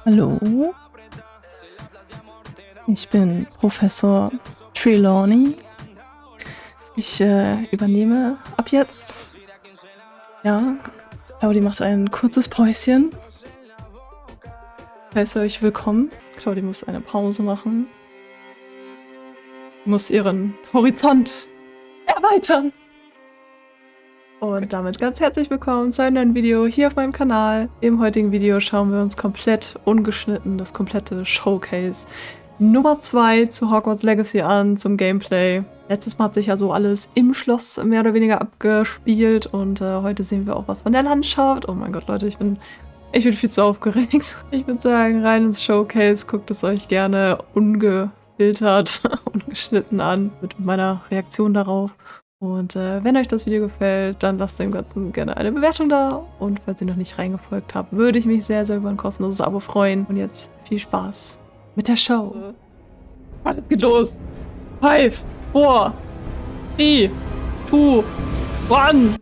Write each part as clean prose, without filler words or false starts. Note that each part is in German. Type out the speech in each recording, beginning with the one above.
Hallo, ich bin Professor Trelawney. Ich übernehme ab jetzt. Ja, Claudi macht ein kurzes Päuschen. Heiße euch willkommen. Claudi muss eine Pause machen. Muss ihren Horizont erweitern. Und damit ganz herzlich willkommen zu einem neuen Video hier auf meinem Kanal. Im heutigen Video schauen wir uns komplett ungeschnitten das komplette Showcase Nummer 2 zu Hogwarts Legacy an, zum Gameplay. Letztes Mal hat sich ja so alles im Schloss mehr oder weniger abgespielt und heute sehen wir auch was von der Landschaft. Oh mein Gott, Leute, ich bin viel zu aufgeregt. Ich würde sagen, rein ins Showcase, guckt es euch gerne ungefiltert, ungeschnitten an mit meiner Reaktion darauf. Und wenn euch das Video gefällt, dann lasst dem Ganzen gerne eine Bewertung da. Und falls ihr noch nicht reingefolgt habt, würde ich mich sehr, sehr über ein kostenloses Abo freuen. Und jetzt viel Spaß mit der Show. Warte, es geht los. 5, 4, 3, 2, 1.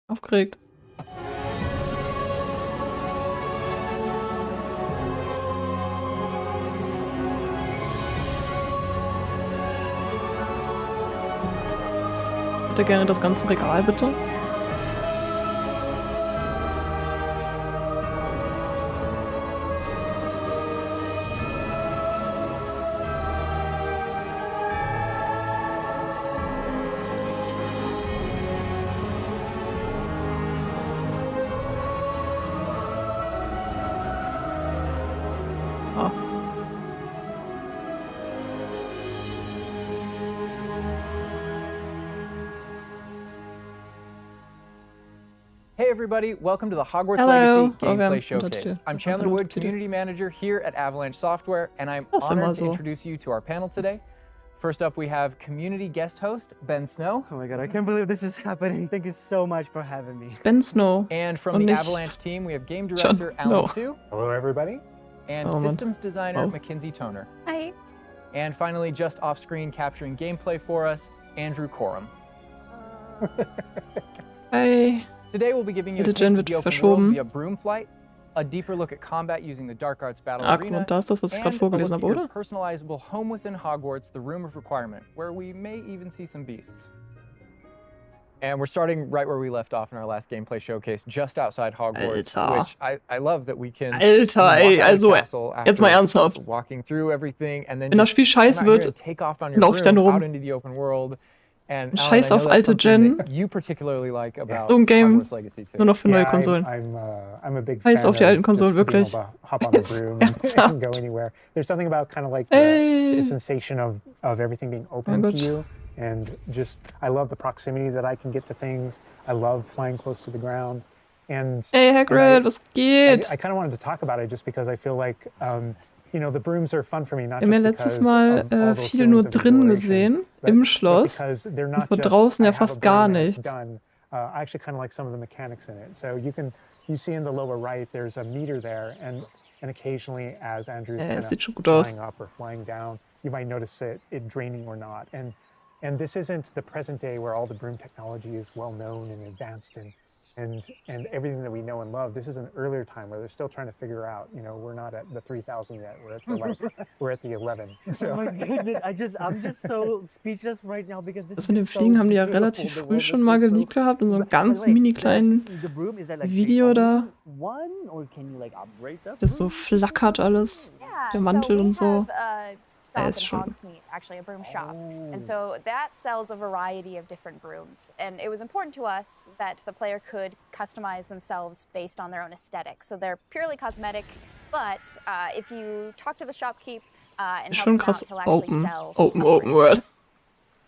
Aufgeregt. Ich hätte gerne das ganze Regal, bitte. Ah. Hey everybody, welcome to the Hogwarts Hello. Legacy Gameplay Showcase. I'm Chandler Wood, Community Manager here at Avalanche Software, and I'm honored to introduce you to our panel today. First up, we have community guest host, Ben Snow. Oh my god, I can't believe this is happening. Thank you so much for having me. Ben Snow. And from the Avalanche team, we have game director Alan Tu. Hello everybody. And systems designer Mackenzie Toner. Hi. And finally, just off screen capturing gameplay for us, Andrew Coram. Hi. Today we'll be giving you a taste of the open world via broom flight, a deeper look at combat using the Dark Arts Battle Arena, da ist das, was ich gerade vorgelesen habe, oder? Personalizable home within Hogwarts, the Room of Requirement, where we may even see some beasts. And we're starting right where we left off in our last gameplay showcase, just outside Hogwarts, which I love that we can. Alter, ey, also jetzt mal ernsthaft. Walking through everything and then wenn das Spiel scheiße wird, lauf ich dann rum. Scheiß auf alte Gen. So ein Game nur noch für neue Konsolen. Scheiß auf die alten Konsolen, wirklich. There's something about kind of like the sensation of everything being open to you. And just, I love the proximity that I can get to things. I love flying close to the ground. And hey Hagrid, was geht? I kind of wanted to talk about it just because I feel like, you know, the brooms are fun for me. Not wir haben ja letztes Mal viel nur drin gesehen, im Schloss. Und von draußen ja fast gar nichts. I actually kind of like some of the mechanics in it. So you see in the lower right, there's a meter there, and occasionally as Andrew's kind of flying up or flying down, you might notice it draining or not. And this isn't the present day where all the broom technology is well known and advanced and everything that we know and love. This is an earlier time where they're still trying to figure out, you know, we're not at the 3000 yet. We're at the we're at the 11. So. Oh my goodness, I'm just so speechless right now because this Das mit dem Fliegen haben die ja relativ früh schon mal geleakt gehabt in so einem ganz mini kleinen Video da. Das so flackert alles, der Mantel und so. Hogsmeade, actually a broom shop. And so that sells a variety of different brooms. And it was important to us that the player could customize themselves based on their own aesthetic. So they're purely cosmetic, but if you talk to the shopkeep and help him out, he'll actually sell open world.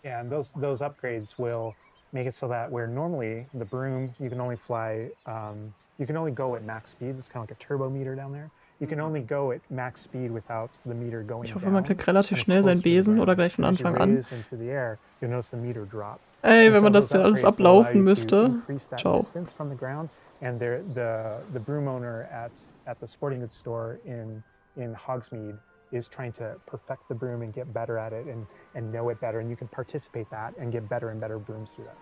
Yeah, and those upgrades will make it so that where normally the broom, you can only fly, you can only go at max speed. It's kind of like a turbo meter down there. You can only go at max speed without the meter going Ich hoffe, man kriegt relativ schnell seinen Besen oder gleich von Anfang an. Ey, wenn man das ja alles ablaufen müsste. Ciao. And the broom owner at the sporting goods store in Hogsmeade is trying to perfect the broom and get better at it and know it better, and you can participate that and get better and better brooms through that.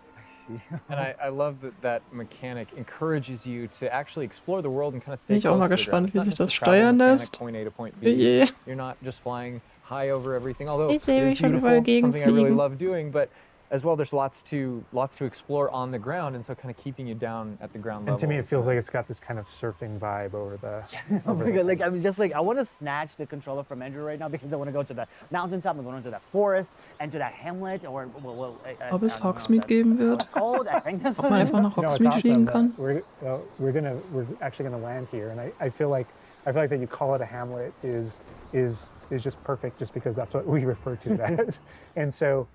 Legacy. And I love that mechanic encourages you to actually explore the world and kind of stay Bin ich auch mal close to the ground. gespannt, wie It's sich not das just a travel steuern mechanic, lässt. point A to point Oh B. je. You're not just flying high over everything, although Ich it's sehe mich schon beautiful, überall something I really gegenfliegen. love doing, but as well, there's lots to explore on the ground, and so kind of keeping you down at the ground level. And to me, it feels like it's got this kind of surfing vibe over the. Oh my god! Like I'm just like I want to snatch the controller from Andrew right now because I want to go to the mountaintop, I'm going to that forest, and to that hamlet, or Ob es Hogsmeade geben wird? Ob man einfach nach Hogsmeade fliegen kann? We're actually gonna land here, and I feel like that you call it a hamlet is just perfect, just because that's what we refer to it as, and so.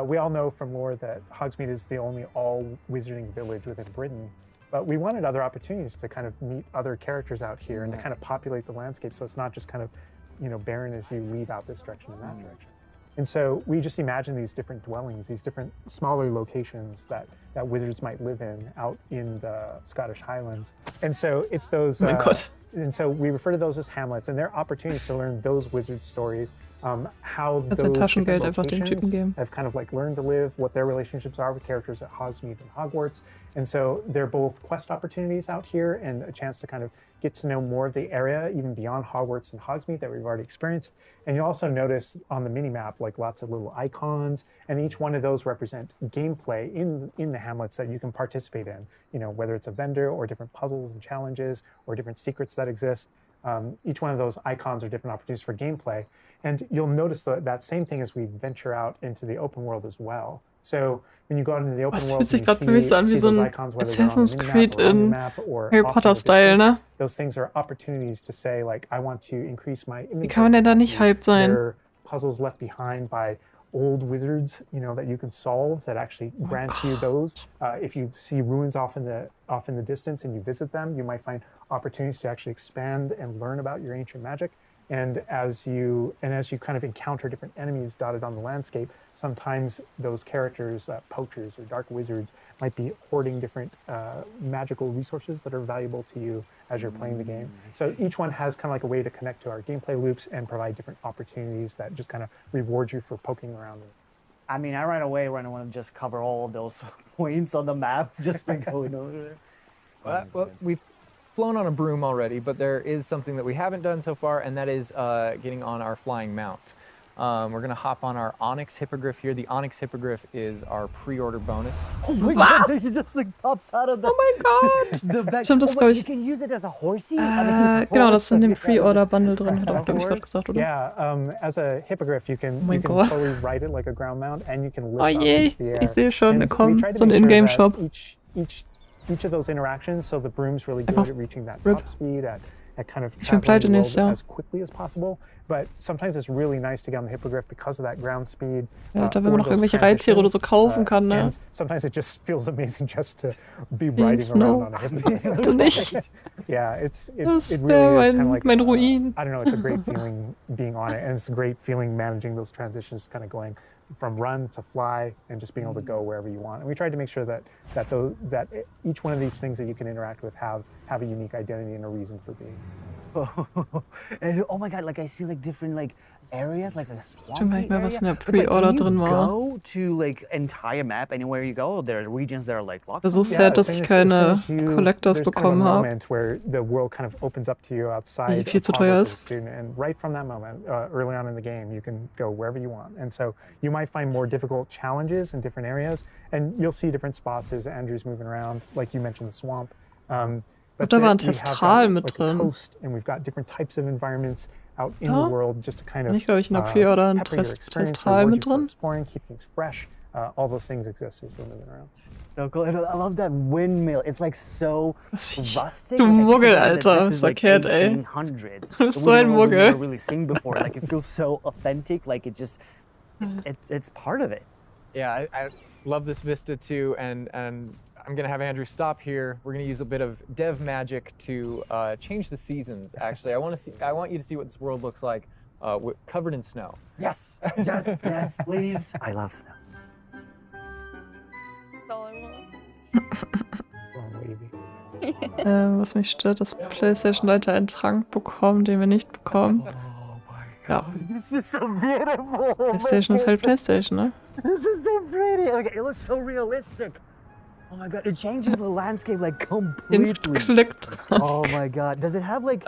We all know from lore that Hogsmeade is the only all-wizarding village within Britain, but we wanted other opportunities to kind of meet other characters out here and to kind of populate the landscape, so it's not just kind of, barren as you leave out this direction and that direction. And so we just imagine these different dwellings, these different smaller locations that wizards might live in out in the Scottish Highlands. And so it's those... Oh mein Gott. And so we refer to those as hamlets, and they're opportunities to learn those wizard stories, how those Taschengeld einfach dem Typen geben. have kind of like learned to live, what their relationships are with characters at Hogsmeade and Hogwarts. And so they're both quest opportunities out here and a chance to kind of get to know more of the area, even beyond Hogwarts and Hogsmeade that we've already experienced. And you'll also notice on the mini-map, like lots of little icons, and each one of those represent gameplay in the hamlets that you can participate in, whether it's a vendor or different puzzles and challenges or different secrets that exist. Each one of those icons are different opportunities for gameplay. And you'll notice that same thing as we venture out into the open world as well. So when you go out into the open world, fühlt sich gerade für mich so an wie so ein Assassin's Creed in Harry Potter-Style, ne? Those things are opportunities to say, like, I want to increase my inventory. Wie kann man denn da nicht hyped sein? There are puzzles left behind by old wizards, that you can solve that actually grant you those. If you see ruins off in the distance and you visit them, you might find opportunities to actually expand and learn about your ancient magic. And as you kind of encounter different enemies dotted on the landscape, sometimes those characters, poachers or dark wizards, might be hoarding different magical resources that are valuable to you as you're playing the game. So each one has kind of like a way to connect to our gameplay loops and provide different opportunities that just kind of reward you for poking around. I mean, I right away want to just cover all of those points on the map just by going over there. Well, we've flown on a broom already, but there is something that we haven't done so far, and that is getting on our flying mount. We're going to hop on our Onyx Hippogriff here. The Onyx Hippogriff is our pre-order bonus. Oh my god, he just like pops out of the... Oh mein Gott! Stimmt, das glaube ich... You can use it as a horsey? Genau, das ist in dem Pre-Order-Bundle drin, hat auch, glaube ich, gerade gesagt, oder? Yeah, as a hippogriff, you can totally ride it like a ground mount, and you can lift up into the air. Ich sehe schon, da kommt so ein Ingame-Shop. Each of those interactions, so the broom's really good at reaching that top speed, at kind of bin traveling pleite the nächstes world Jahr. as quickly as possible. But sometimes it's really nice to get on the hippogriff because of that ground speed. Ja, da wenn man noch irgendwelche Reittiere oder so kaufen kann, ne? And sometimes it just feels amazing just to be riding around on a hippogriff. Bitte nicht. Yeah, it Das really is kind of mein, like mein Ruin. I don't know, it's a great feeling being on it, and it's a great feeling managing those transitions, kind of going from run to fly and just being able to go wherever you want. And we tried to make sure that each one of these things that you can interact with have a unique identity and a reason for being. And, oh my god, like I see like different like areas, like a swamp Stimmt, manchmal was in der area. Pre-Order But, like, drin can you war. go to like entire map anywhere you go? There are regions that are like locked. Das ist so sad, dass ich keine Collectors bekommen habe. Moment where the world kind of opens up to you outside Die viel zu of teuer Hogwarts as a ist. student, and right from that moment, early on in the game, you can go wherever you want. And so you might find more difficult challenges in different areas, and you'll see different spots as Andrew's moving around, like you mentioned, the swamp. But da war ein we have Testral got, mit like, a drin. coast, and we've got different types of environments out in the world just to kind of Ich glaube, ich in der Pre-Order ein pepper your experience, Testral reward mit you for drin. exploring, keep things fresh. All those things exist as we're moving around. So cool. And I love that windmill. It's like so rustic. Du Like, I think Muggel, about it, Alter. this Was is like verkehrt, ey. 1800s. Du bist The so ein windmill we've Muggel. never really seen before. Like it feels so authentic. Like it just, it's part of it. Yeah, I love this vista too, and I'm gonna have Andrew stop here. We're gonna use a bit of dev magic to change the seasons. Actually, I want you to see what this world looks like, covered in snow. Yes, yes, yes, please. I love snow. Was mich stört, dass PlayStation-Leute einen Trank bekommen, den wir nicht bekommen. Ja, This is so beautiful. PlayStation ist halt PlayStation, ne? This is so pretty. Okay, it looks so realistic. Oh my god, it changes the landscape like completely. Klickt. Oh my god, does it have like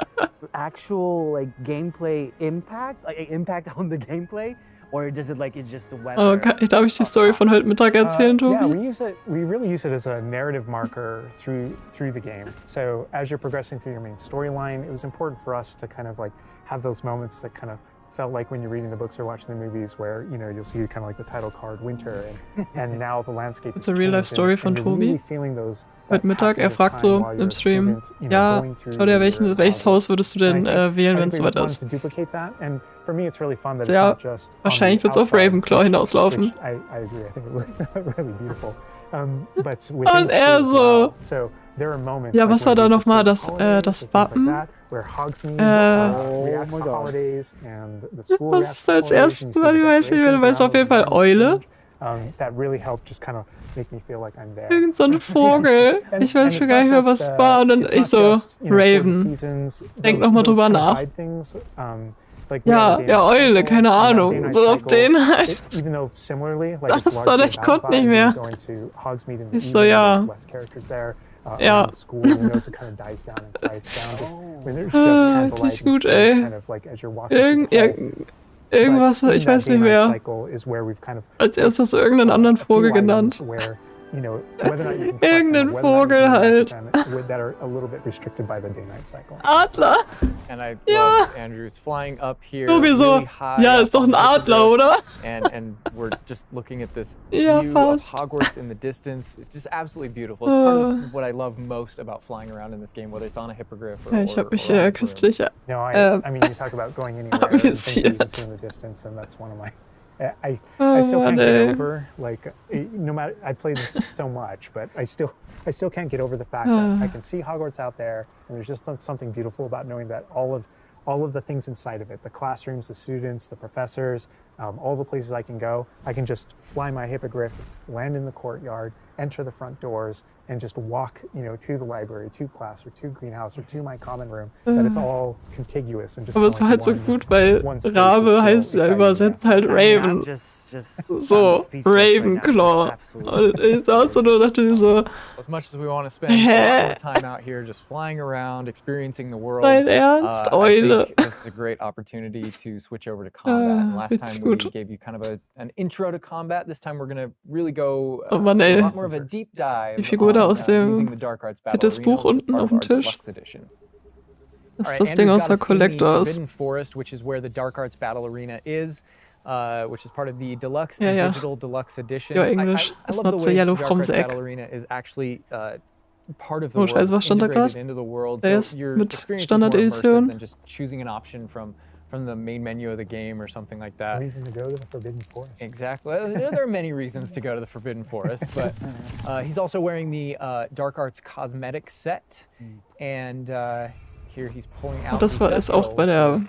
actual like gameplay impact? Like impact on the gameplay? Or does it like, it's just the weather? Oh, darf ich die Story von heute Mittag erzählen, Yeah, Tobi? we really use it as a narrative marker through the game. So as you're progressing through your main storyline, it was important for us to kind of like have those moments that kind of felt like when you're reading the books or watching the movies where, you know, you'll see kind of like the title card winter and now the landscape It's a real life story von Tobi. Really Heute Mittag, fragt so im Stream, ja, Claudia, welches Haus würdest du denn wählen, wenn es soweit ist? Ja, wahrscheinlich wird es auf Ravenclaw hinauslaufen. Und er so, ja, was war da nochmal das Wappen? Was als erstes war, ich weiß nicht mehr, weil es auf jeden Fall Eule. Irgend so ein Vogel. Ich weiß schon gar nicht mehr, was es war. Und dann ich so, Raven. Denk nochmal drüber nach. Ja, ja, Eule, keine Ahnung. So auf den halt. Das war, ich konnte nicht mehr. Ich so, ja. Ja. Richtig gut, ey. Irgendwas, ich weiß nicht mehr. Als erstes irgendeinen anderen Vogel genannt. Irgendein Vogel halt. Adler. Ja. Sowieso. Ja, ist doch ein Adler, oder? And we're just looking at this ja, view fast. of Hogwarts in the distance. It's just absolutely beautiful. It's part of what I love most about flying around in this game, whether it's on a hippogriff or. Ja, ich habe mich köstlich. No, I mean, you talk about going anywhere and things that you can see in the distance, and that's one of my. I still can't get over, like, no matter, I played this so much, but I still can't get over the fact that I can see Hogwarts out there, and there's just something beautiful about knowing that all of the things inside of it, the classrooms, the students, the professors, all the places I can go, I can just fly my hippogriff, land in the courtyard, enter the front doors, and just walk, you know, to the library, to class, or to greenhouse, or to my common room. That it's all contiguous and just. Aber es war halt so gut, weil Rabe heißt ja übersetzt halt Raven. So, Ravenclaw. Und ich saß so und dachte so, as much as we want to spend a lot of time out here just flying around, experiencing the world. Dein Ernst, Eule. I think this is a great opportunity to switch over to combat. And last time we gave you kind of an intro to combat. This time we're going to really go a lot more of a deep dive. Die Figur da aus dem das Buch unten auf dem Tisch. Das ist das Ding aus der Collectors. Which is where the Dark Arts Battle Arena is. Which is part of the deluxe and digital deluxe edition. Ja, Englisch. It's not the yellow from the egg. Battle Arena is actually part of the Oh, scheiße, was stand da gerade? Der ist mit Standard-Edition. Than just choosing an option from the main menu of the game or something like that. Reason to go to the Forbidden Forest. Exactly. There are many reasons to go to the Forbidden Forest, but he's also wearing the Dark Arts cosmetic set, and here he's pulling out. Das ist auch bei der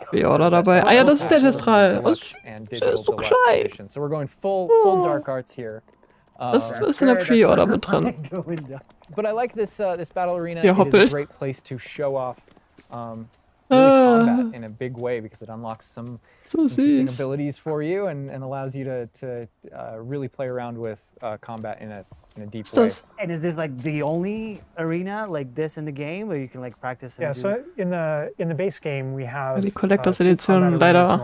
Pre-Order dabei. Ah ja, das ist der Testral. Das ist so klein. So we're going full Dark Arts here. Das ist in der Pre-Order mit drin. But I like this battle arena. Ja, it is a great place to show off really combat in a big way because it unlocks some interesting abilities for you and allows you to really play around with combat in a deep way. And is this like the only arena like this in the game where you can like practice? Yeah, so in the base game we have die Collectors Edition leider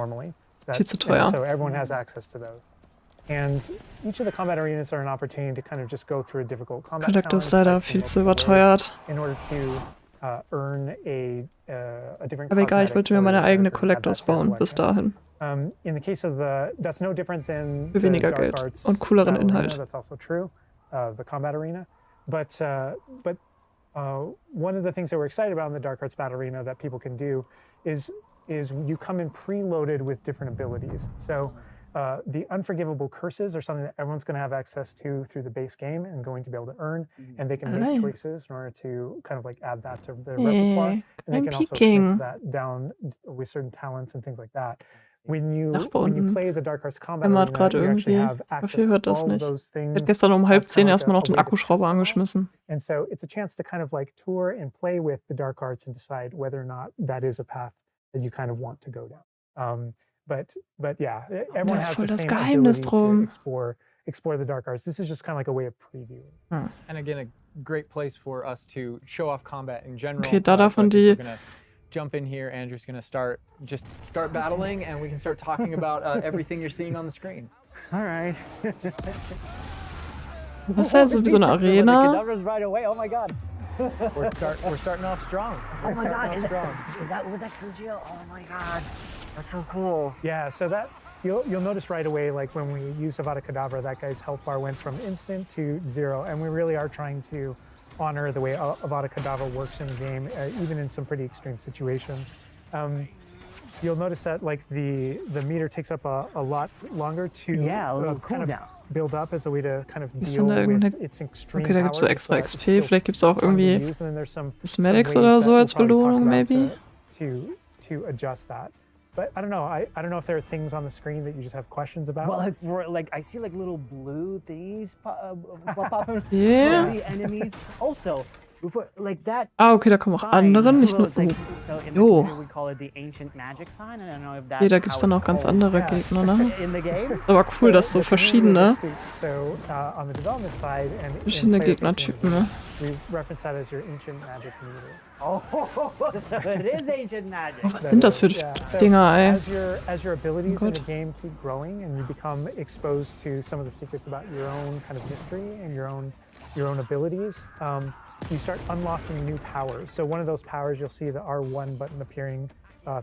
viel zu teuer. So everyone has access to those. And each of the combat arenas are an opportunity to kind of just go through a difficult combat Collectors leider viel zu überteuert. In order to earn a different. Aber egal, ich wollte mir meine eigene Collectors bauen bis dahin. In the case of that's no different than für weniger Geld und cooleren Inhalt. That's also true, the combat arena. But one of the things that we're excited about in the Dark Arts Battle Arena that people can do is you come in preloaded with different abilities. So the unforgivable curses are something that everyone's going to have access to through the base game and going to be able to earn, and they can make choices in order to kind of like add that to their repertoire, and they can also mix that down with certain talents and things like that. When you play the Dark Arts Combat Arena, you actually have access to all of those things. Ich habe gestern um 9:30 erstmal noch den Akkuschrauber angeschmissen. And so it's a chance to kind of like tour and play with the Dark Arts and decide whether or not that is a path that you kind of want to go down. But yeah, everyone has the same ability to explore the dark arts. This is just kind of like a way of previewing. And again, a great place for us to show off combat in general. Okay, da davon die... We're gonna jump in here. Andrew's gonna start battling, and we can start talking about everything you're seeing on the screen. All right. Das ist halt so wie so eine Arena. Right away. Oh my god. We're starting off strong. Oh my god. Was that Kujio? Oh my god. That's so cool. Yeah, so that you'll notice right away, like when we used Avada Kedavra, that guy's health bar went from instant to 0, and we really are trying to honor the way Avada Kedavra works in the game, even in some pretty extreme situations. You'll notice that like the meter takes up a lot longer to kind of build up as a way to kind of deal with its extreme okay, da gibt es so power, extra XP, vielleicht gibt es auch irgendwie Cosmetics oder so als Belohnung, maybe. To adjust that. But I don't know. I don't know if there are things on the screen that you just have questions about. Well, like I see like little blue things pop up for the enemies. Also, like that. Ah, okay, da kommen auch andere, nicht nur. Jo. Hier, da gibt es dann auch ganz andere Gegner, ne? Aber cool, dass so verschiedene Gegnertypen, ne? Was sind das für Dinger, ey? As your abilities in the game keep growing and you become exposed to some of the secrets about your own kind of mystery and your own abilities, you start unlocking new powers. So one of those powers, you'll see the R1 button appearing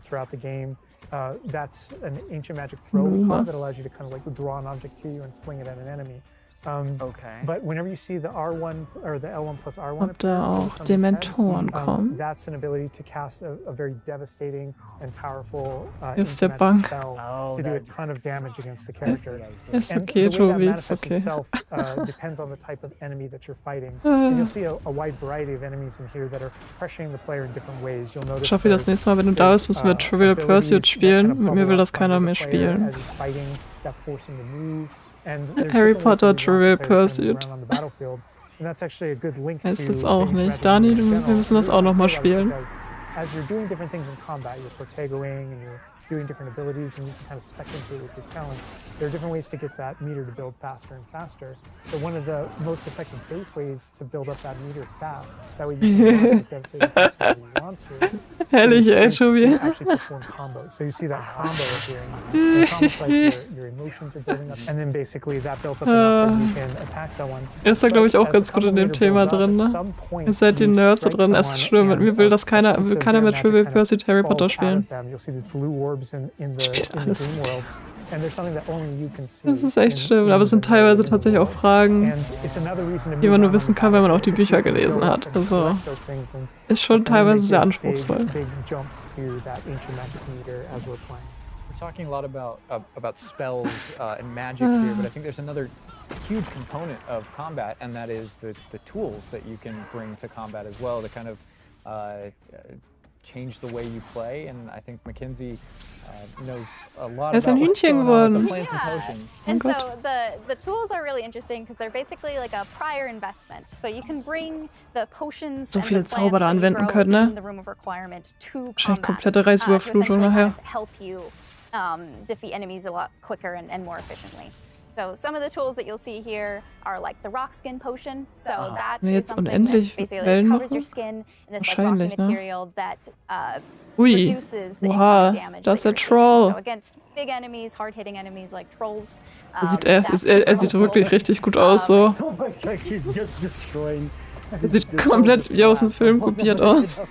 throughout the game. That's an ancient magic throw power that allows you to kind of like draw an object to you and fling it at an enemy. But whenever you see the R1 or the L1 plus R1 Ob da auch Dementoren kommen? That's an ability to cast a very devastating and powerful Bank. Spell to do a ton of damage against the character. Ist and okay, the way that Tobi, ist manifests okay. itself depends on the type of enemy that you're fighting. And you'll see a wide variety of enemies in here that are pressuring the player in different ways. You'll notice Schaffi, das nächste Mal, wenn du da bist, müssen wir Trivial Pursuit spielen. Mit mir will das keiner mehr spielen. Harry Potter Trivial Pursuit. Ist jetzt auch nicht. Dani, wir müssen das auch nochmal spielen. As you're doing different things in combat, you're protegoing and you're doing different abilities and you can kind of spec into it with your talents. There are different ways to get that meter to build faster and faster. But one of the most effective base ways to build up that meter fast, that way you can launch these devastating attacks whenever you want to, Herrlich, ey, is to Tobi. actually perform combos. So you see that combo appearing. It's almost like your emotions are building up and then basically that builds up enough that you can attack someone. Er ist da, glaube ich, auch ganz gut in dem Thema drin, ne? Ihr seid die Nerds da drin, es ist schlimm. Mit mir will das keiner mit Trivial Pursuit Harry Potter spielen. Das ist echt schlimm, aber es sind teilweise tatsächlich auch Fragen, die man nur wissen kann, wenn man auch die Bücher gelesen hat. Also ist schon teilweise sehr anspruchsvoll. We're talking a lot about spells and magic here, but I think there's another huge component of combat, and that is the tools that you can bring to combat as well to kind of change the way you play, and I think Mackenzie knows a lot about ein Hühnchen geworden. plants and potions. And so the tools are really interesting because they're basically like a prior investment. So you can bring the potions So and viele the Zauber da plants that you anwenden grow können, ne? in the room of requirement to Wahrscheinlich combat, komplette Reisüberflutung to essentially nachher. kind of help you defeat enemies a lot quicker and more efficiently. So some of the tools that you'll see here are like the rock skin potion. So that is Jetzt something unendlich that basically Wellen covers your machen? skin in this like rocky Wahrscheinlich, ne? material that Ui, reduces the oha, incoming damage. das ist that der you're taking. Troll. So against big enemies, hard-hitting enemies like trolls. Er sieht wirklich richtig gut aus, so. Oh my god, he's just destroying. Er sieht komplett wie aus dem Film kopiert aus.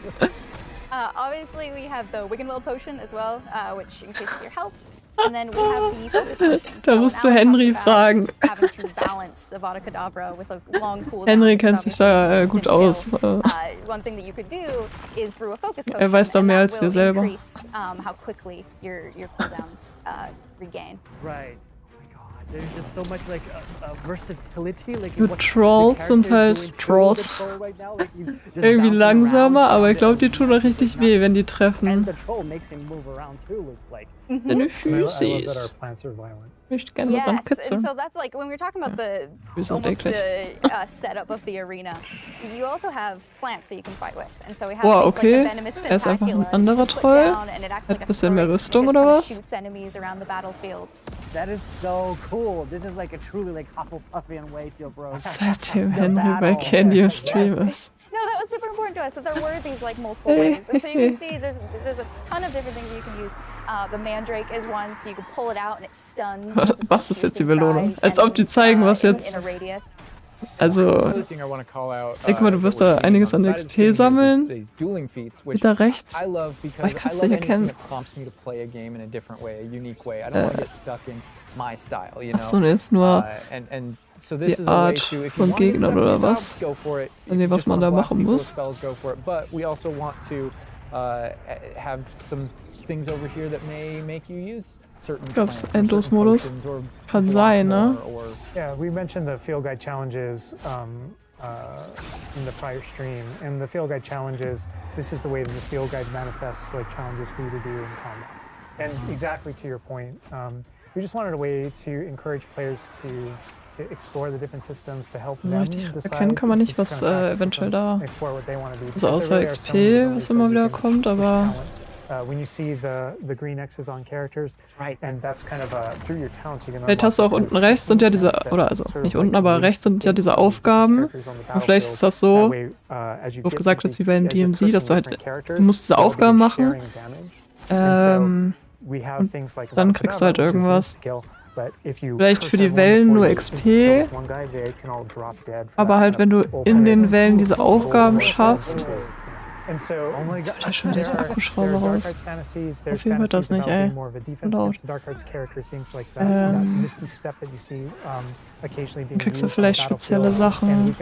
Obviously, we have the Wiggenweld potion as well, which increases your health. And then we have the focus potion. Da musst du Henry fragen. Having to balance Avada Kedavra with a long cooldown. Henry kennt sich da gut aus. One thing that you could do is brew a focus potion. Er weiß da mehr als wir selber. Increase how quickly your cooldowns regain. Right. There's just so much like versatility. Like Nur Trolls sind halt Trolls. Irgendwie langsamer, aber ich glaube, die tun auch richtig weh, wenn die treffen. Deine Füßis. Ich möchte gerne dran kitzeln. So that's like when we're talking about the almost the setup of the arena. You also have plants that you can fight with, and so we have Wow, like a okay. venomous Er ist einfach ein tentacula anderer that you put Troll. down, and it acts Hat like ein bisschen mehr turret. Rüstung It just oder kind of was? shoots enemies around the battlefield. That is so cool. This is like a truly like Hufflepuff way to approach. Seitdem Henry bei Candy im Stream ist. No, that was super important to us, that there were these like multiple ways. And so you can see there's a ton of different things you can use. The Mandrake is one, so you can pull it out and it stuns. Was ist jetzt die Belohnung? Als ob die zeigen, was jetzt... Also, denk mal, du wirst da einiges an XP sammeln. Mit da rechts. Aber ich kann es nicht erkennen. Achso, ne, jetzt nur die Art von Gegnern oder was? Nee, was man da machen muss. Gab's Endlosmodus? Kann sein, ne? Yeah, we mentioned the field guide challenges in the prior stream, and the field guide challenges, this is the way that the field guide manifests like challenges for you to do in combat. And exactly to your point, we just wanted a way to encourage players to explore the different systems, to help them decide. Erkennen kann man nicht, was eventuell da, also außer XP, was immer wieder kommt, aber when you see the green X's on characters, and that's kind of through your talents you can. Vielleicht hast du auch unten rechts sind ja diese, oder also nicht unten, aber rechts sind ja diese Aufgaben. Und vielleicht ist das so, wie du gesagt hast, wie beim DMZ, dass du halt, du musst diese Aufgaben machen. Und dann kriegst du halt irgendwas. Vielleicht für die Wellen nur XP, aber halt wenn du in den Wellen diese Aufgaben schaffst. Jetzt wird ja schon wieder der Akkuschrauber raus. Wofür hört das nicht, ey? Laut. Kriegst du vielleicht spezielle Sachen.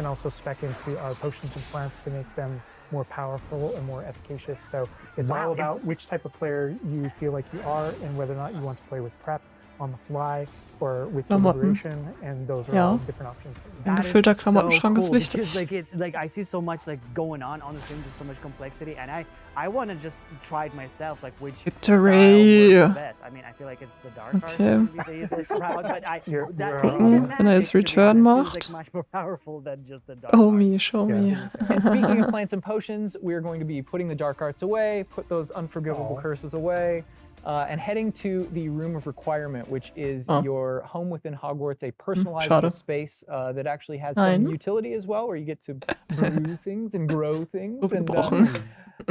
More powerful and more efficacious. So it's all about which type of player you feel like you are and whether or not you want to play with prep on the fly or with deliberation, and those are all different options. Ein gefüllter Klamottenschrank ist wichtig. Like I see so much like going on the stream, just so much complexity, and I want to just try it myself, like which Victory. Best. I mean, I feel like it's the dark card. Maybe the easiest route, but Wenn er jetzt Return macht. Like much more powerful than just the dark Oh me, show me. And speaking of plants and potions, we're going to be putting the dark arts away, put those unforgivable curses away. And heading to the Room of Requirement, which is your home within Hogwarts, a personalizable space that actually has some utility as well, where you get to brew things and grow things and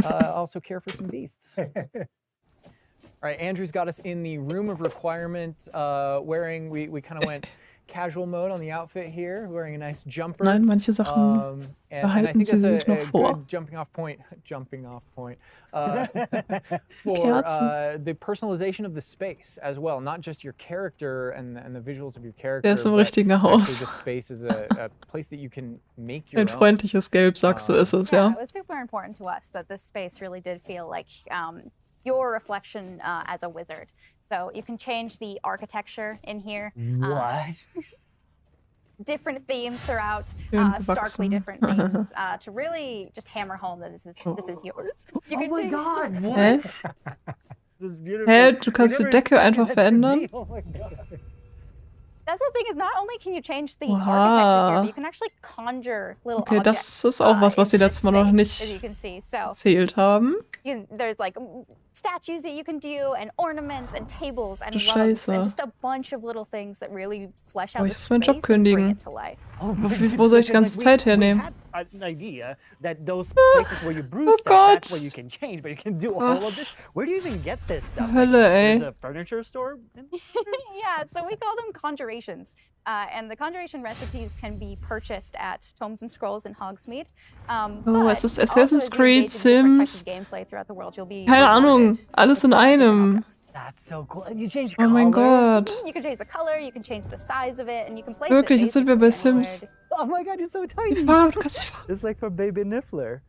also care for some beasts. All right, Andrew's got us in the Room of Requirement, wearing, we kind of went casual mode on the outfit here, wearing a nice jumper. Nein, manche Sachen behalten sie sich noch vor. Good jumping off point for the personalization of the space as well, not just your character and the visuals of your character. Der ist im richtigen Haus. The space is a place that you can make your Ein freundliches Gelb, sagst du, ist es, ja. It was super important to us that this space really did feel like your reflection as a wizard. So you can change the architecture in here. What? Different themes throughout, starkly different themes, to really just hammer home that this is yours. You oh my God! What? Hä? Hä? Du kannst die Decke einfach verändern? Oh my God. That's the thing, is not only can you change the architecture here, but you can actually conjure little objects. Das ist auch was sie letztes Mal noch nicht erzählt haben. There's like statues that you can do, and ornaments, and tables, and rugs, and just a bunch of little things that really flesh out the space and bring it to life. Wo soll ich die ganze Zeit hernehmen? An idea that those places where you brew stuff, that's where you can change, but you can do all of this. Where do you even get this stuff? Hölle, ey. There's a furniture store? Yeah, so we call them conjurations. And the conjuration recipes can be purchased at Tomes and Scrolls in Hogsmeade. Es ist Assassin's Creed, Sims. Keine Ahnung, alles in einem. That's so cool. And you change color. Oh mein Gott. You can change the color, you can change the size of it, and you can place Wirklich, it jetzt sind wir bei Sims. Oh my God, you're so tiny. It's like for Baby Niffler.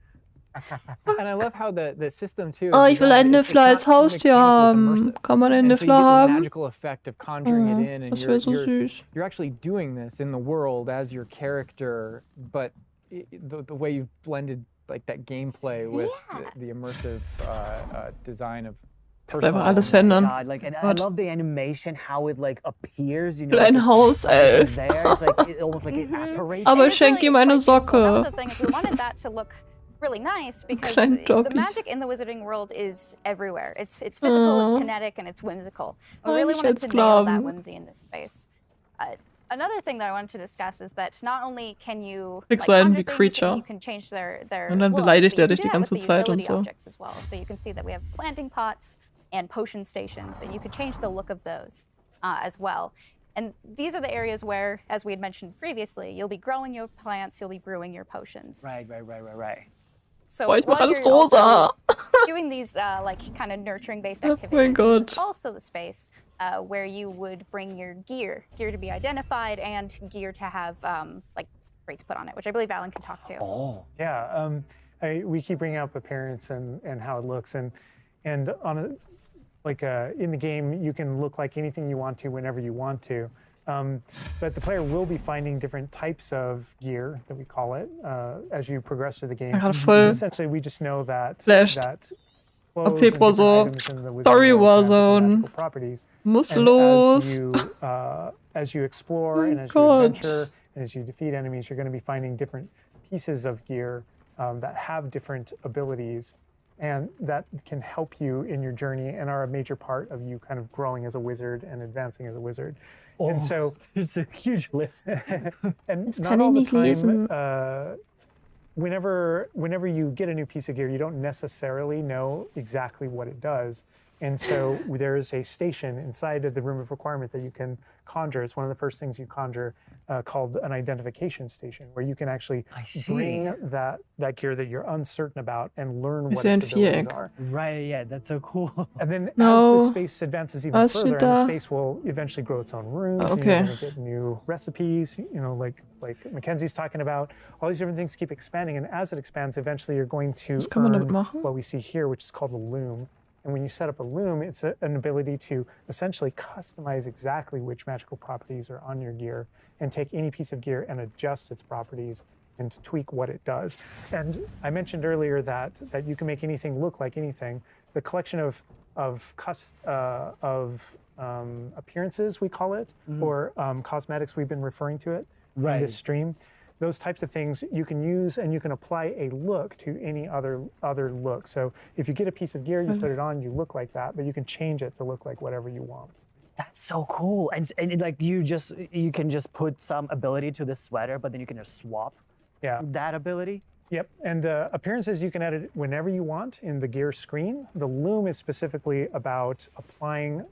And I love how the system too. Oh, ich will einen Niffler als Haustier haben. Kann man einen Niffler haben? Magical effect of conjuring it in, and das wäre so süß. You're actually doing this in the world as your character, but the way you've blended like that gameplay with the immersive design of. Einfach alles verändern. Like, and I love the animation, how it like appears, you know. Ein Hauself. Like, it almost like it apparates. Aber schenk ihm eine Socke. We wanted that to look really nice because the magic in the wizarding world is everywhere. It's physical, it's kinetic, and it's whimsical. We really wanted to nail that whimsy in this space. Another thing that I wanted to discuss is that not only can you conjure things and you can change their Und dann look, beleidigt but er you dich can die do that with ganze the Zeit und utility so. objects as well. So you can see that we have planting pots and potion stations, and you can change the look of those as well. And these are the areas where, as we had mentioned previously, you'll be growing your plants, you'll be brewing your potions. Right. So Boah, ich mach while alles you're also rosa. doing these kind of nurturing-based activities, Oh my God. this is also the space where you would bring your gear to be identified and gear to have like rates put on it, which I believe Alan can talk to. Oh. Yeah, we keep bringing up appearance and how it looks, and on a, in the game, you can look like anything you want to whenever you want to. But the player will be finding different types of gear, that we call it, as you progress through the game. Voll Essentially, we just know that flashed. clothes Februar and different so, items in the wizarding Sorry world have different Warzone. magical properties. Muss And los. as you explore and as you God. adventure and as you defeat enemies, you're going to be finding different pieces of gear that have different abilities, and that can help you in your journey and are a major part of you kind of growing as a wizard and advancing as a wizard. And so there's a huge list. and not all the time, whenever you get a new piece of gear, you don't necessarily know exactly what it does. And so there is a station inside of the room of requirement that you can conjure. It's one of the first things you conjure, called an identification station, where you can actually bring that gear that you're uncertain about and learn what its abilities are. Right, yeah, that's so cool. And then as the space advances even further, and the space will eventually grow its own runes, and you're going to get new recipes, you know, like Mackenzie's talking about. All these different things keep expanding, and as it expands, eventually you're going to earn what we see here, which is called a loom. And when you set up a loom, it's an ability to essentially customize exactly which magical properties are on your gear and take any piece of gear and adjust its properties and to tweak what it does. And I mentioned earlier that you can make anything look like anything. The collection of appearances, we call it, or cosmetics, we've been referring to it in this stream. Those types of things you can use, and you can apply a look to any other look. So if you get a piece of gear, you put it on, you look like that, but you can change it to look like whatever you want. That's so cool. And like you can just put some ability to this sweater, but then you can just swap that ability. Yep, and appearances you can edit whenever you want in the gear screen. The loom is specifically about applying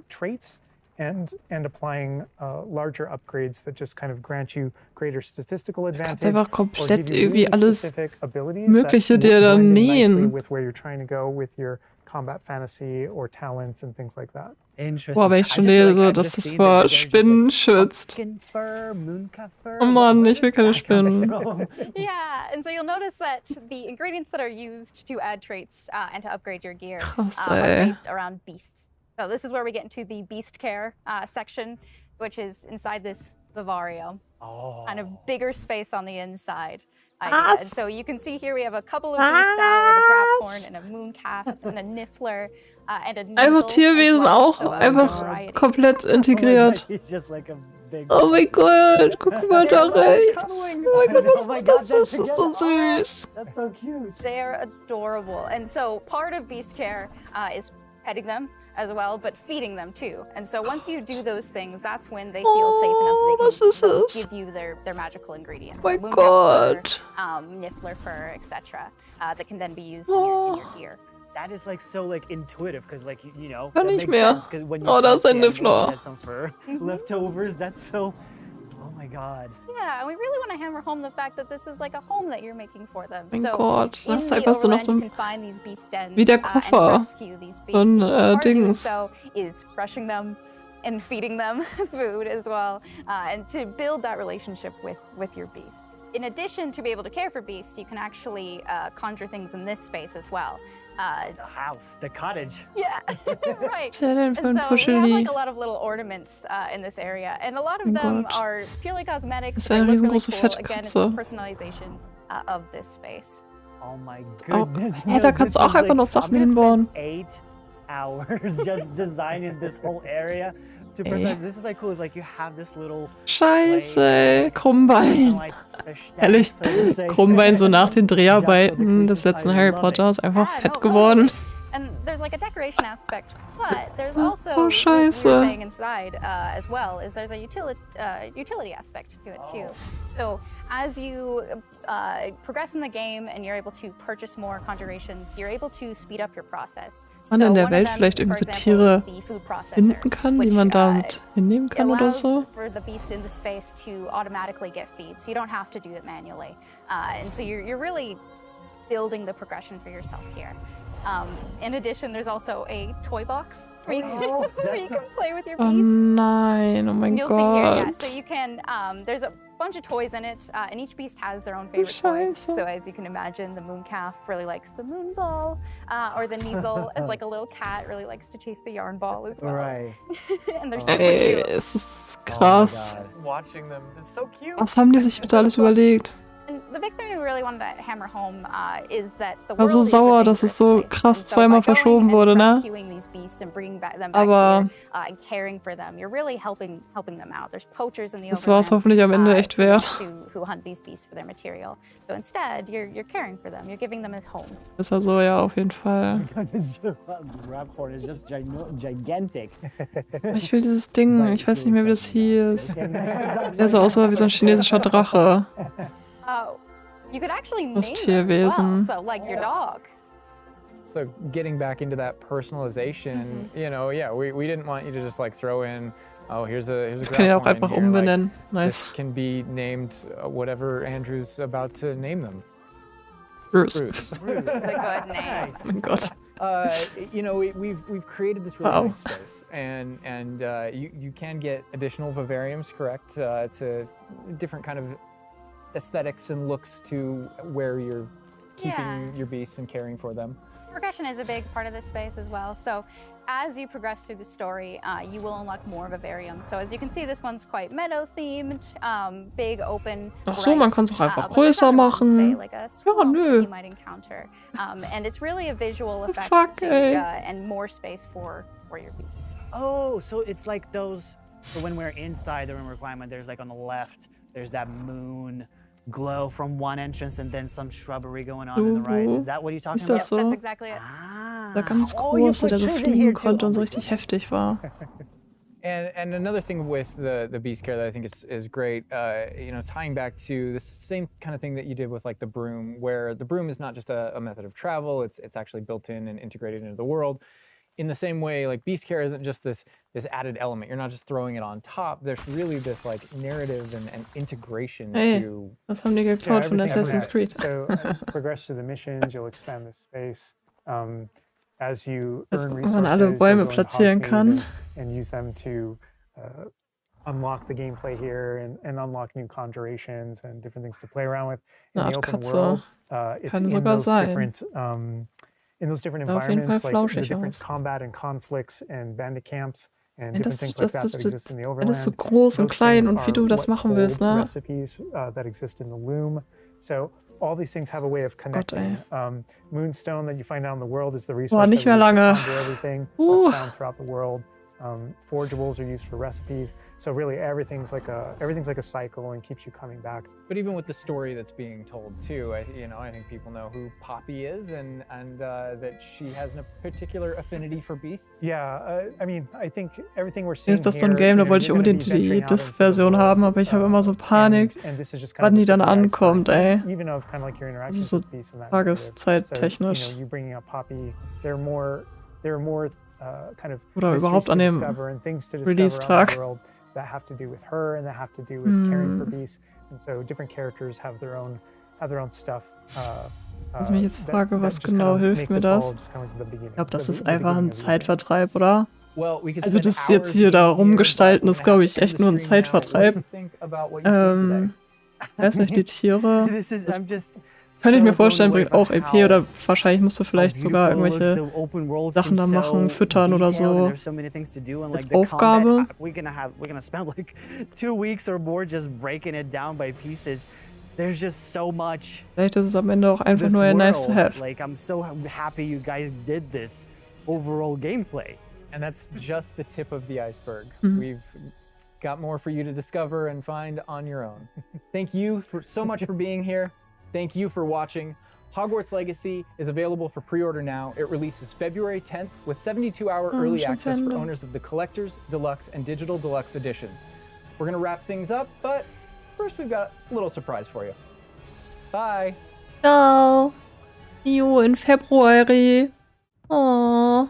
traits and applying larger upgrades that just kind of grant you greater statistical advantage. Einfach komplett irgendwie alles specific abilities Mögliche that dir dann blend in nicely nähen. with where you're trying to go with your combat fantasy or talents and things like that. Interesting. Boah, wenn ich schon lese, dass das vor Spinnen schützt. Oh Mann, ich will keine Spinnen. Yeah, and so you'll notice that the ingredients that are used to add traits and to upgrade your gear Krass, are ey. based around beasts. So this is where we get into the beast care section, which is inside this vivario. Kind of bigger space on the inside. And so you can see here we have a couple of beasts out. We have a graphorn and a mooncalf and a niffler and a Einfach Tierwesen auch einfach komplett integriert. Oh mein Gott, guck mal da rechts. Oh mein Gott, was ist das? Das ist so süß. That's so cute. They're adorable. And so part of beast care is petting them as well, but feeding them too. And so once you do those things, that's when they feel safe enough that they can give you their magical ingredients. Oh my so God. fur, niffler fur, etc. That can then be used in your gear. That is like so like intuitive, because like you know Kann that nicht makes mehr. sense, 'cause when you Oh, da ist ein touch the animal, Niffler. it has some fur leftovers. That's so. Oh my God. Yeah, and we really want to hammer home the fact that this is like a home that you're making for them. Mein so Gott, in das ist the einfach so noch overland, so you can find these beast dens, wie der and Koffer rescue these beasts. von Part of doing Dings. so is brushing them and feeding them food as well, and to build that relationship with your beast. In addition to be able to care for beasts, you can actually conjure things in this space as well. The house, the cottage. Yeah, right. Was ist der denn für ein And so we have like Puscheli? a lot of little ornaments in this area, and a lot of Mein them Gott. are purely cosmetic. Das ist They eine look really riesengroße cool. Again, it's the Fettkatze. personalization of this space. Oh my Oh, goodness. hey, da kannst du auch einfach noch Sachen hinbauen. 8 hours just designing this whole area. to personalize, this is like cool. It's like you have this little Scheiße, Krummbein. Ehrlich, Krummbein so nach den Dreharbeiten des letzten Harry Potters einfach fett geworden. And there's like a decoration aspect, but there's also Oh, what we were scheiße. saying inside as well, is there's a utility aspect to it too. So as you progress in the game and you're able to purchase more conjurations, you're able to speed up your process. Man in der Welt vielleicht irgendwie so Tiere finden kann, die man damit hinnehmen kann oder so. For the beast in the space to automatically get feed, so you don't have to do it manually. And so you're really building the progression for yourself here. In addition, there's also a toy box where you can play with your Oh beasts. nein, oh mein You'll see here, yeah. Gott. So you can, there's a bunch of toys in it, and each beast has their own favorite toys. Scheiße. So as you can imagine, the moon calf really likes the moon ball, or the Kneazle, as like a little cat, really likes to chase the yarn ball as well. Right. And they're super Ey, cute. es ist krass. Watching them, it's so cute. Was haben die sich bitte alles überlegt? And the big thing we really wanted to hammer home is that the War so world is a sauer, big dass es so place. krass And so zweimal by going verschoben and wurde, ne? rescuing these beasts and bringing them back Aber here, and caring for them, you're really helping them out. There's poachers in the das war es overland, hoffentlich am Ende echt wert. who hunt these beasts for their material. So instead, you're caring for them. You're giving them a home. Ist er so, ja, auf jeden Fall. This Raphorn is just gigantic. Ich will dieses Ding, ich weiß nicht mehr, wie das hieß. Der sah aus wie so ein chinesischer Drache. Oh, you could actually name Das them as well. Tierwesen. So like your dog. So getting back into that personalization, you know, yeah, we didn't want you to just like throw in, oh, here's a Ich kann ihn auch Grapevine einfach here. umbenennen. Like, Nice. this can be named whatever Andrew's about to name them. Bruce. Bruce. It's a good name. Oh mein Gott. You know, we've created this really Wow. nice space, and you can get additional vivariums, correct? To different kind of aesthetics and looks to where you're keeping your beasts and caring for them. Progression is a big part of this space as well. So as you progress through the story, you will unlock more vivariums. So as you can see, this one's quite meadow-themed, big, open. Ach so, man kann es auch einfach but there's größer other ones, machen. say, like a swamp nö. you might encounter. And it's really a visual effect Fuck, to, ey. and more space for your beast. Oh, so it's like those. So when we're inside the room requirement, there's like on the left, there's that moon glow from one entrance, and then some shrubbery going on in the right. Is that what you're talking Ist about? das so? That's exactly it. Der ganz Oh, you große, put der so trees in fliegen here too. konnte und Oh so my richtig heftig war. And another thing with the beast care that I think is great, you know, tying back to the same kind of thing that you did with like the broom, where the broom is not just a method of travel, it's actually built in and integrated into the world. In the same way, like beast care isn't just this added element. You're not just throwing it on top. There's really this like narrative and integration Hey, to. was haben die geklaut von everything Assassin's connects. Creed? So progress through the missions, you'll expand the space. As you Dass earn man resources, alle you'll Bäume go into platzieren Hogsmeade kann. and use them to unlock the gameplay here and unlock new conjurations and different things to play around with. In Eine the Art open Katze. world, it's Kann in sogar those sein. different in those different Sah auf jeden Fall environments, like the flauschig different aus. combat and conflicts and bandit camps and Ja, different things like that that exist in the overland. alles so groß und Those klein things und wie are du das what machen willst, hold ne? recipes that exist in the loom. So all these things have a way of connecting. Moonstone that you find out in the world is the resource nicht that mehr we use to lange. conjure everything Uh. that's found throughout the world. Forageables are used for recipes. So really everything's like a cycle and keeps you coming back. But even with the story that's being told too, I think people know who Poppy is and that she has a particular affinity for beasts. Yeah, I mean, I think everything we're seeing Ist das so ein here, Game, da you know, wollte ich you're gonna unbedingt be die venturing out into the Disc-Version world, haben, aber ich habe immer so Panik, and this is just wann die dann the tip of the ankommt, iceberg, ey. even of kind of like your Das interactions ist so with beasts in that narrative. tageszeittechnisch. So, you know, you bringing up Poppy, there are more kind of Oder mysteries überhaupt to an dem discover and things to discover Release-Tag. around the world that have to do with her and that have to do with caring for beasts. And so different characters have their own stuff. Was ich mich jetzt that- frage, that was just genau kind of hilft make mir this all das? just kind of like the beginning, Ich glaube, das the ist einfach ein beginning of the game. Zeitvertreib, oder? Well, we could Also spend das jetzt hours hier da here, rumgestalten, but ist, glaube ich, we're gonna echt nur ein have to stream now. What do Zeitvertreib. you think about what you said today? Ich weiß nicht, die Tiere. This is, I'm just Könnte ich mir so vorstellen, blown away bringt auch by EP how- oder wahrscheinlich musst du vielleicht how sogar beautiful it irgendwelche looks. The open world Sachen da seems machen, so füttern oder detailed and so. there's so many things to do and als like the Aufgabe. combat, we're gonna spend like 2 weeks or more just breaking it down by pieces. There's just so much. Vielleicht ist es am Ende auch einfach This nur ein nice to world. have. Like I'm so happy you guys did this overall gameplay. And that's just the tip of the iceberg. We've got more for you to discover and find on your own. Thank you so much for being here. Thank you for watching. Hogwarts Legacy is available for pre-order now. It releases February 10th with 72-hour early access for owners of the Collector's, Deluxe, and Digital Deluxe Edition. We're gonna wrap things up, but first we've got a little surprise for you. Bye. Ciao. See you in February. Aww.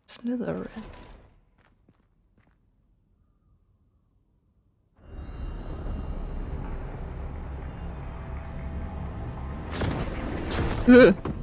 Slytherin. Ugh.